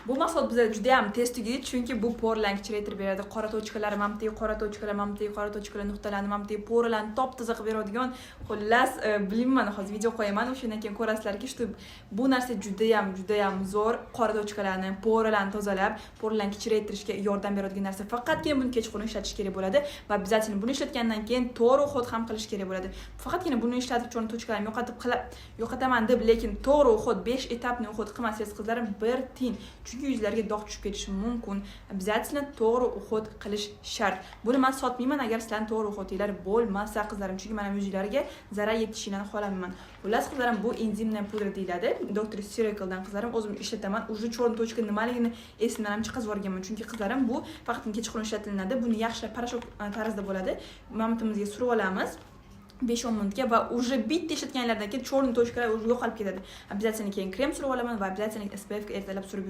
Bu mahsulot bizga juda ham tez tugaydi, chunki bu poralarni kichraytirib beradi. Qora tochkalar, mamti, qora tochkalar nuqtalarni mamti, poralarni top-toza qilib beradigan. Xullas, bilmayman, hozir video qo'yaman, o'shandan keyin ko'rasizlarki, bu narsa juda ham zo'r qora tochkalarni, poralarni tozalab, poralarni kichraytirishga yordam beradigan narsa. Faqatgina buni kechqurun ishlatish kerak bo'ladi va obязательно buni ishlatgandan keyin to'g'ri uxlat ham qilish kerak bo'ladi. Faqatgina buni ishlatib cho'rni tochkalarni yo'qotaman deb, lekin to'g'ri uxlat 5 etapni uxlat qilmasangiz qizlarim bir tiyin. Chunki yuzlarga dog' tushib ketishi mumkin. Obязательно to'g'ri uxlat qilish shart. Buni men sotmayman agar sizlarning to'g'ri uxlatinglar bo'lmasa qizlarim, chunki men yuzlarga zarar yetishini xohlamayman. Xullas qizlarim, bu enzimniy pudra deyiladi. Dr. Circle'dan qizlarim o'zim ishlataman. Уже cho'rni tochka nimaligini esimdan ham chiqarib yuborganman. Chunki qizlarim, bu faqat kechqurun ishlatiladi. Buni yaxshilab parashok tarzda bo'ladi. Mamtimizga surib olamiz. 5-10 minutga va уже bitta ishlatganlardan keyin cho'rni tochkalar уже yo'qolib ketadi. Obязательно keyin krem surib olaman va obязательно SPF ga ertalab surib